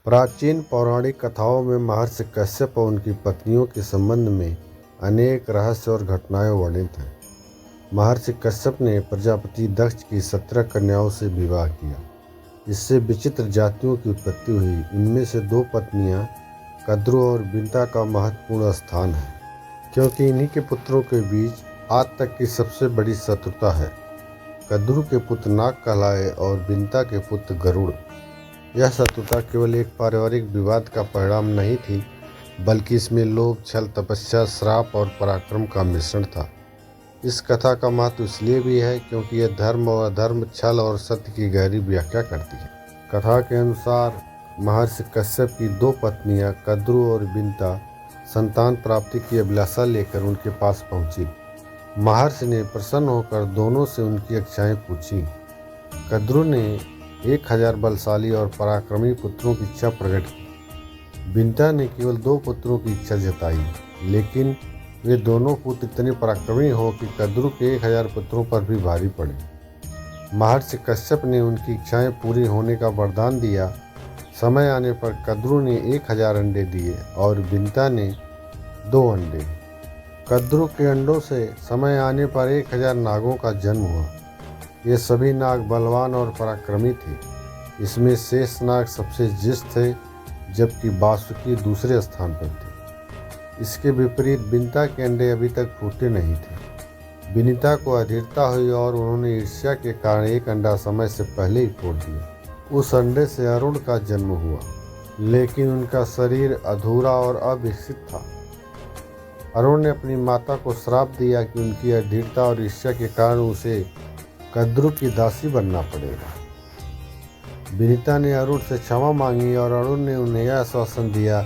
प्राचीन पौराणिक कथाओं में महर्षि कश्यप और उनकी पत्नियों के संबंध में अनेक रहस्य और घटनाएं वर्णित हैं। महर्षि कश्यप ने प्रजापति दक्ष की 17 कन्याओं से विवाह किया। इससे विचित्र जातियों की उत्पत्ति हुई। इनमें से 2 पत्नियां कद्रु और बिंता का महत्वपूर्ण स्थान है, क्योंकि इन्हीं के पुत्रों के बीच आज तक की सबसे बड़ी शत्रुता है। कद्रु के पुत्र नाग कहलाए और बिंता के पुत्र गरुड़। यह शत्रुता केवल एक पारिवारिक विवाद का परिणाम नहीं थी, बल्कि इसमें लोभ, छल, तपस्या, श्राप और पराक्रम का मिश्रण था। इस कथा का महत्व इसलिए भी है क्योंकि यह धर्म और अधर्म, छल और सत्य की गहरी व्याख्या करती है। कथा के अनुसार महर्षि कश्यप की 2 पत्नियां कद्रु और बिंता संतान प्राप्ति की अभिलाषा लेकर उनके पास पहुंची। महर्षि ने प्रसन्न होकर दोनों से उनकी इच्छाएं पूछी। कद्रु ने 1000 बलशाली और पराक्रमी पुत्रों की इच्छा प्रकट की। बिंता ने केवल 2 पुत्रों की इच्छा जताई, लेकिन वे दोनों पुत्र इतने पराक्रमी हो कि कद्रु के 1000 पुत्रों पर भी भारी पड़े। महर्षि कश्यप ने उनकी इच्छाएं पूरी होने का वरदान दिया। समय आने पर कद्रु ने 1000 अंडे दिए और बिंता ने 2 अंडे। कद्रु के अंडों से समय आने पर 1000 नागों का जन्म हुआ। ये सभी नाग बलवान और पराक्रमी थे। इसमें शेष नाग सबसे ज्येष्ठ थे, जबकि वासुकी दूसरे स्थान पर थे। इसके विपरीत बिंता के अंडे अभी तक फूटे नहीं थे। बिनिता को अधीरता हुई और उन्होंने ईर्ष्या के कारण एक अंडा समय से पहले ही फोड़ दिया। उस अंडे से अरुण का जन्म हुआ, लेकिन उनका शरीर अधूरा और अविकसित था। अरुण ने अपनी माता को श्राप दिया कि उनकी अधीरता और ईर्ष्या के कारण उसे कद्रु की दासी बनना पड़ेगा। बिनिता ने अरुण से क्षमा मांगी और अरुण ने उन्हें यह आश्वासन दिया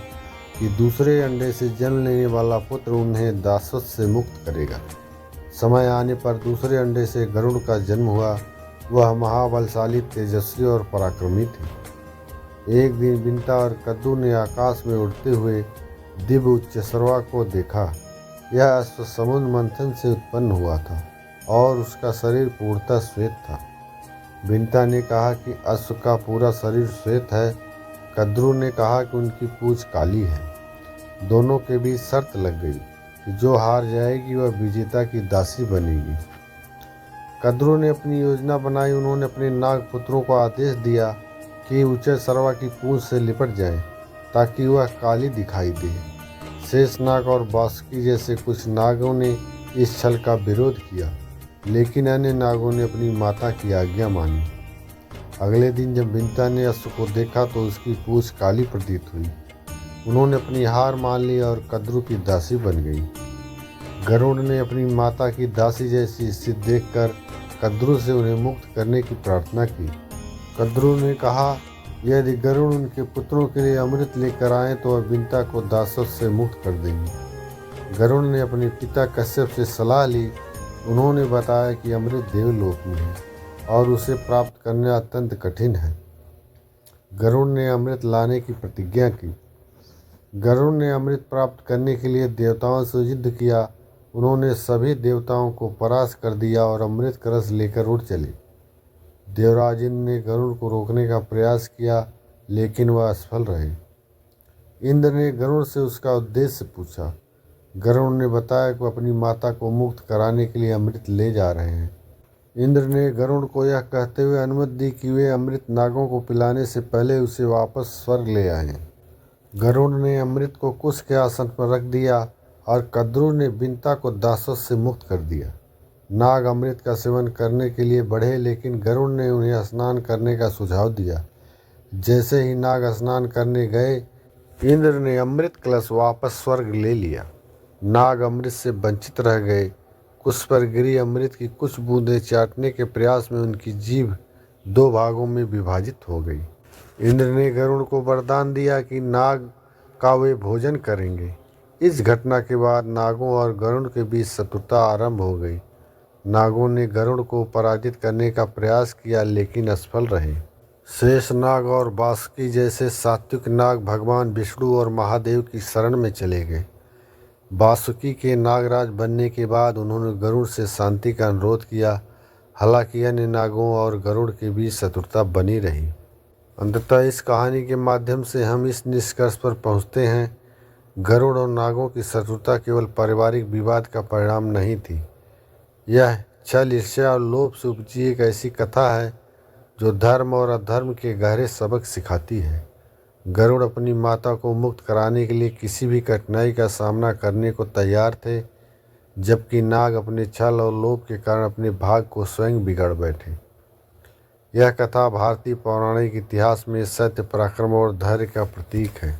कि दूसरे अंडे से जन्म लेने वाला पुत्र उन्हें दासत्व से मुक्त करेगा। समय आने पर दूसरे अंडे से गरुड़ का जन्म हुआ। वह महाबलशाली, तेजस्वी और पराक्रमी थे। एक दिन बिंता और कद्रु ने आकाश में उड़ते हुए दिव्य उच्चैश्रवा को देखा। यह अश्व समुद्र मंथन से उत्पन्न हुआ था और उसका शरीर पूर्णतः श्वेत था। बिंता ने कहा कि अश्व का पूरा शरीर श्वेत है। कद्रु ने कहा कि उनकी पूंछ काली है। दोनों के बीच शर्त लग गई कि जो हार जाएगी वह विजेता की दासी बनेगी। कद्रु ने अपनी योजना बनाई। उन्होंने अपने नाग पुत्रों को आदेश दिया कि उच्चैश्रवा की पूंछ से लिपट जाएं, ताकि वह काली दिखाई दे। शेषनाग और वासुकी जैसे कुछ नागों ने इस छल का विरोध किया, लेकिन अन्य नागों ने अपनी माता की आज्ञा मानी। अगले दिन जब बिंता ने अश्व को देखा तो उसकी पूंछ काली प्रतीत हुई। उन्होंने अपनी हार मान ली और कद्रु की दासी बन गई। गरुड़ ने अपनी माता की दासी जैसी स्थिति देखकर कद्रु से उन्हें मुक्त करने की प्रार्थना की। कद्रु ने कहा, यदि गरुड़ उनके पुत्रों के लिए अमृत लेकर आए तो वह बिंता को दासत्व से मुक्त कर देंगे। गरुड़ ने अपने पिता कश्यप से सलाह ली। उन्होंने बताया कि अमृत देवलोक में है और उसे प्राप्त करना अत्यंत कठिन है। गरुड़ ने अमृत लाने की प्रतिज्ञा की। गरुड़ ने अमृत प्राप्त करने के लिए देवताओं से युद्ध किया। उन्होंने सभी देवताओं को परास्त कर दिया और अमृत कलश लेकर उड़ चले। देवराज इंद्र ने गरुड़ को रोकने का प्रयास किया, लेकिन वह असफल रहे। इंद्र ने गरुड़ से उसका उद्देश्य पूछा। गरुड़ ने बताया कि वह अपनी माता को मुक्त कराने के लिए अमृत ले जा रहे हैं। इंद्र ने गरुड़ को यह कहते हुए अनुमति दी कि वे अमृत नागों को पिलाने से पहले उसे वापस स्वर्ग ले आएं। गरुड़ ने अमृत को कुश के आसन पर रख दिया और कद्रु ने बिंता को दासत्व से मुक्त कर दिया। नाग अमृत का सेवन करने के लिए बढ़े, लेकिन गरुड़ ने उन्हें स्नान करने का सुझाव दिया। जैसे ही नाग स्नान करने गए, इंद्र ने अमृत कलश वापस स्वर्ग ले लिया। नाग अमृत से वंचित रह गए। कुश पर गिरी अमृत की कुछ बूंदें चाटने के प्रयास में उनकी जीभ 2 भागों में विभाजित हो गई। इंद्र ने गरुड़ को वरदान दिया कि नाग का वे भोजन करेंगे। इस घटना के बाद नागों और गरुड़ के बीच शत्रुता आरंभ हो गई। नागों ने गरुड़ को पराजित करने का प्रयास किया, लेकिन असफल रहे। शेषनाग और वासुकी जैसे सात्विक नाग भगवान विष्णु और महादेव की शरण में चले गए। वासुकी के नागराज बनने के बाद उन्होंने गरुड़ से शांति का अनुरोध किया। हालांकि अन्य नागों और गरुड़ के बीच शत्रुता बनी रही। अंततः इस कहानी के माध्यम से हम इस निष्कर्ष पर पहुंचते हैं, गरुड़ और नागों की शत्रुता केवल पारिवारिक विवाद का परिणाम नहीं थी। यह छल, ईर्ष्या और लोभ से उपजी एक ऐसी कथा है जो धर्म और अधर्म के गहरे सबक सिखाती है। गरुड़ अपनी माता को मुक्त कराने के लिए किसी भी कठिनाई का सामना करने को तैयार थे, जबकि नाग अपने छल और लोभ के कारण अपने भाग को स्वयं बिगाड़ बैठे। यह कथा भारतीय पौराणिक इतिहास में सत्य, पराक्रम और धैर्य का प्रतीक है।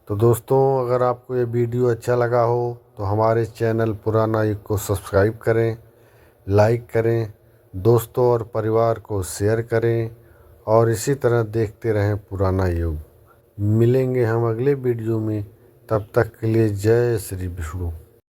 तो दोस्तों, अगर आपको ये वीडियो अच्छा लगा हो तो हमारे चैनल पुराना युग को सब्सक्राइब करें, लाइक करें, दोस्तों और परिवार को शेयर करें और इसी तरह देखते रहें पुराना युग। मिलेंगे हम अगले वीडियो में, तब तक के लिए जय श्री विष्णु।